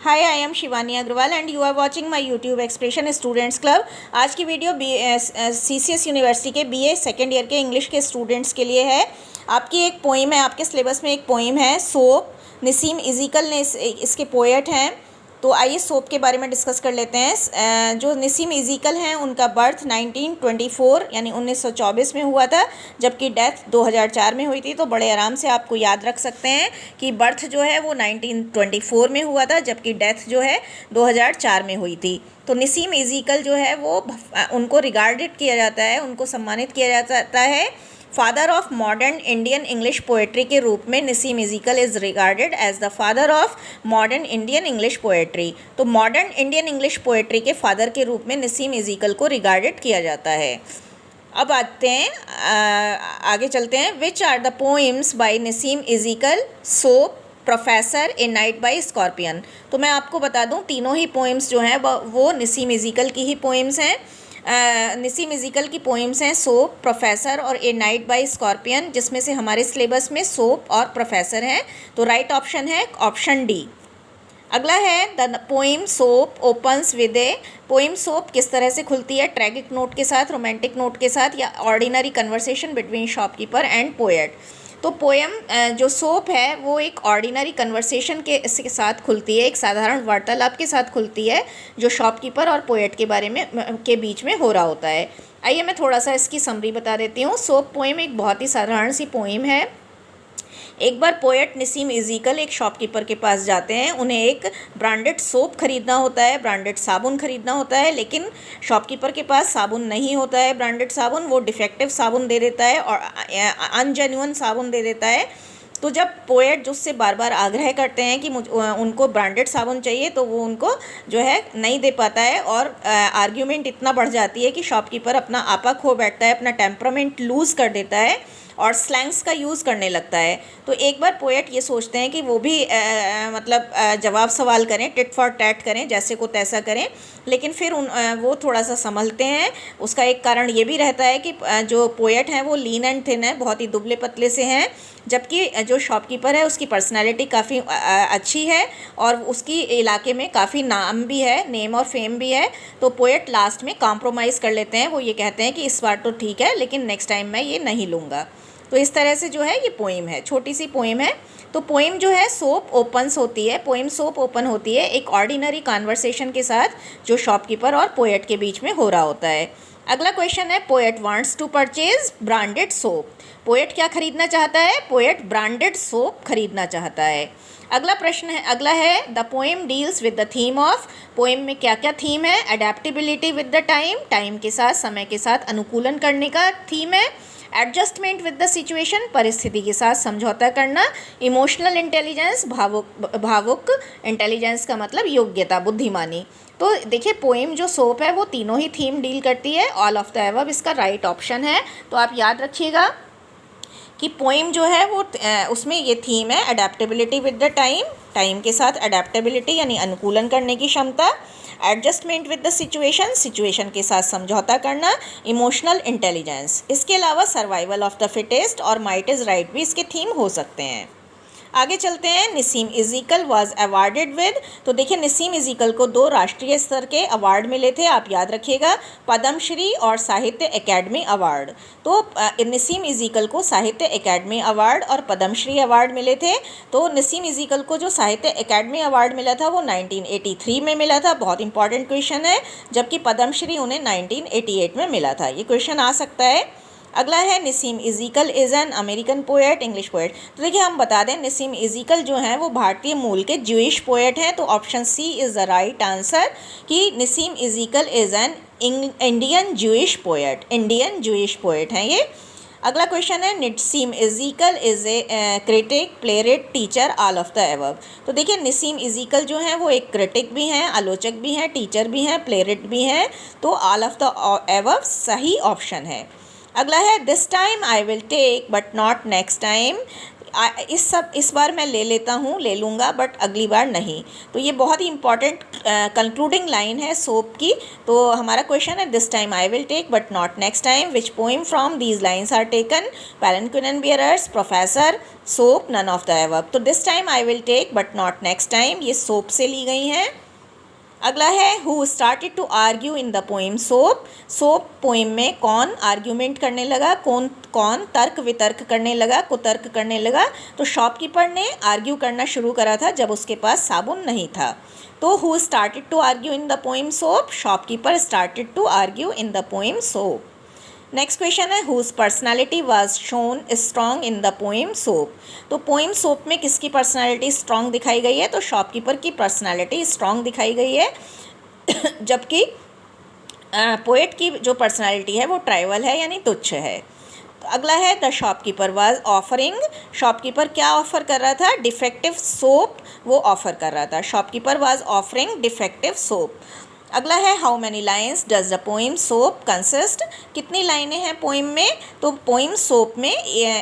Hi, I am Shivani Agarwal and you are watching my YouTube expression students club. आज की video CCS university के BA second year के English के students के लिए है। आपकी एक पोइम है, आपके सिलेबस में एक पोइम है सोप। नसीम इज़िकल ने इसके पोएट हैं। तो आइए सोप के बारे में डिस्कस कर लेते हैं। जो नसीम इज़िकल हैं उनका बर्थ 1924 यानी 1924 में हुआ था, जबकि डेथ 2004 में हुई थी। तो बड़े आराम से आपको याद रख सकते हैं कि बर्थ जो है वो 1924 में हुआ था, जबकि डेथ जो है 2004 में हुई थी। तो नसीम इज़िकल जो है वो उनको रिगार्डेड किया जाता है, उनको सम्मानित किया जाता है father of modern Indian English poetry के रूप में। Nissim Ezekiel is regarded as the father of modern Indian English poetry. तो मॉडर्न इंडियन इंग्लिश पोएट्री के फादर के रूप में नसीम इज़िकल को रिगार्डेड किया जाता है। अब आते हैं, आगे चलते हैं। Which are the poems by Nissim Ezekiel, soap, professor, a night by scorpion. तो मैं आपको बता दूं, तीनों ही पोइम्स जो हैं वो नसीम इज़िकल की ही पोइम्स हैं। नसीम इज़िकल की पोइम्स हैं सोप, प्रोफेसर और ए नाइट बाय स्कॉर्पियन, जिसमें से हमारे सिलेबस में सोप और प्रोफेसर हैं। तो राइट ऑप्शन है ऑप्शन डी। अगला है the poem soap opens with A. Poem soap किस तरह से खुलती है? ट्रैगिक नोट के साथ, रोमांटिक नोट के साथ, या ordinary conversation between shopkeeper and poet. तो पोएम जो सोप है वो एक ऑर्डिनरी कन्वर्सेशन के साथ खुलती है, एक साधारण वार्तालाप के साथ खुलती है जो शॉपकीपर और पोएट के बारे में के बीच में हो रहा होता है। आइए मैं थोड़ा सा इसकी समरी बता देती हूँ। सोप पोएम एक बहुत ही साधारण सी पोएम है। एक बार पोएट नसीम इज़िकल एक शॉपकीपर के पास जाते हैं। उन्हें एक ब्रांडेड सोप खरीदना होता है, ब्रांडेड साबुन खरीदना होता है, लेकिन शॉपकीपर के पास साबुन नहीं होता है ब्रांडेड साबुन। वो डिफेक्टिव साबुन दे देता है और अनजेन्युइन साबुन दे देता है। तो जब पोएट जो उससे बार बार आग्रह करते हैं कि उनको ब्रांडेड साबुन चाहिए, तो वो उनको जो है नहीं दे पाता है और आर्ग्यूमेंट इतना बढ़ जाती है कि शॉपकीपर अपना आपा खो बैठता है, अपना टेम्परामेंट लूज़ कर देता है और स्लैंग्स का यूज़ करने लगता है। तो एक बार पोएट ये सोचते हैं कि वो भी जवाब सवाल करें, टिट फॉर टैट करें, जैसे को तैसा करें, लेकिन फिर वो थोड़ा सा संभलते हैं। उसका एक कारण ये भी रहता है कि जो पोएट हैं वो लीन एंड थिन है, बहुत ही दुबले पतले से हैं, जबकि जो शॉपकीपर है उसकी पर्सनैलिटी काफ़ी अच्छी है और उसकी इलाके में काफ़ी नाम भी है, नेम और फेम भी है। तो पोएट लास्ट में कॉम्प्रोमाइज़ कर लेते हैं। वो ये कहते हैं कि इस बार तो ठीक है, लेकिन नेक्स्ट टाइम मैं ये नहीं लूँगा। तो इस तरह से जो है ये पोइम है, छोटी सी पोइम है। तो पोइम जो है सोप ओपन्स होती है, पोइम सोप ओपन होती है एक ऑर्डिनरी कॉन्वर्सेशन के साथ जो शॉपकीपर और पोएट के बीच में हो रहा होता है। अगला क्वेश्चन है, poet wants to purchase branded soap. Poet क्या खरीदना चाहता है? पोएट ब्रांडेड सोप खरीदना चाहता है। अगला प्रश्न है, अगला है the poem deals with the theme of. Poem में क्या क्या थीम है? Adaptability with the time, time के साथ, समय के साथ अनुकूलन करने का थीम है। एडजस्टमेंट विद द सिचुएशन, परिस्थिति के साथ समझौता करना। इमोशनल इंटेलिजेंस, भावुक इंटेलिजेंस का मतलब योग्यता, बुद्धिमानी। तो देखिए पोएम जो सोप है वो तीनों ही थीम डील करती है। ऑल ऑफ द अबव इसका राइट ऑप्शन है। तो आप याद रखिएगा कि पोएम जो है वो उसमें ये थीम है adaptability with the time, time के साथ अडेप्टेबिलिटी यानी अनुकूलन करने की क्षमता, adjustment with the situation, situation के साथ समझौता करना, इमोशनल इंटेलिजेंस। इसके अलावा सर्वाइवल ऑफ द फिटेस्ट और माइट इज़ राइट भी इसके थीम हो सकते हैं। आगे चलते हैं, Naseem is equal was awarded with. तो देखिए नसीम इज़िकल को 2 राष्ट्रीय स्तर के अवार्ड मिले थे, आप याद रखिएगा, पद्मश्री और साहित्य एकेडमी अवार्ड। तो नसीम इज़िकल को साहित्य एकेडमी अवार्ड और पद्मश्री अवार्ड मिले थे। तो नसीम इज़िकल को जो साहित्य एकेडमी अवार्ड मिला था वो 1983 में मिला था, बहुत इंपॉर्टेंट क्वेश्चन है, जबकि पद्मश्री उन्हें 1988 में मिला था। ये क्वेश्चन आ सकता है। अगला है Nissim Ezekiel is an American poet, English poet. तो देखिए हम बता दें नसीम इज़िकल जो हैं वो भारतीय मूल के ज्यूइश पोएट हैं। तो option C is the right answer कि Nissim Ezekiel is an Indian Jewish poet, Indian Jewish poet हैं ये। अगला क्वेश्चन है, Nissim Ezekiel is a critic, playwright, teacher, all of the above. तो देखिए नसीम इज़िकल जो हैं वो एक क्रिटिक भी हैं, आलोचक भी हैं, टीचर भी हैं, प्लेरिट भी हैं। तो ऑल ऑफ द अबव सही ऑप्शन है। अगला है, this time I will take but not next time. इस बार मैं ले लूँगा बट अगली बार नहीं। तो ये बहुत ही इंपॉर्टेंट कंक्लूडिंग लाइन है सोप की। तो हमारा क्वेश्चन है this time I will take but not next time, which poem from these lines are taken, palanquin bearers, professor, soap, none of the above. तो this time I will take but not next time ये soap से ली गई हैं। अगला है who started to argue in the poem soap. Soap poem में कौन आर्ग्यूमेंट करने लगा, कौन तर्क वितर्क करने लगा, कुतर्क करने लगा। तो शॉपकीपर ने आर्ग्यू करना शुरू करा था जब उसके पास साबुन नहीं था। तो who started to argue in the poem soap, shopkeeper started to argue in the poem soap. Next question है whose personality was shown strong in the poem soap. तो पोइम सोप में किसकी पर्सनैलिटी स्ट्रॉन्ग दिखाई गई है, तो shopkeeper की personality strong दिखाई गई है। जबकि पोएट की जो पर्सनैलिटी है वो ट्राइवल है यानी तुच्छ है। तो अगला है the shopkeeper was offering. Shopkeeper क्या ऑफ़र कर रहा था, डिफेक्टिव सोप वो ऑफ़र कर रहा था। Shopkeeper was offering defective soap. अगला है how many lines does the poem soap consist. कितनी लाइनें हैं पोइम में, तो पोइम सोप में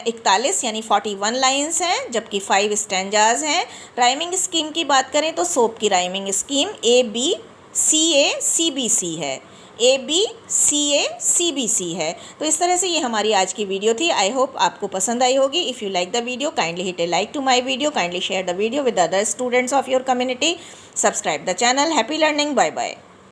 41 यानी 41 लाइन्स हैं, जबकि 5 स्टैंजाज हैं। राइमिंग स्कीम की बात करें तो सोप की राइमिंग स्कीम ABCA CBC है, ABCA CBC है। तो इस तरह से ये हमारी आज की वीडियो थी। आई होप आपको पसंद आई होगी। If you like the video kindly hit a like to my video, kindly share the video with other students of your community, subscribe the channel. Happy learning, bye bye.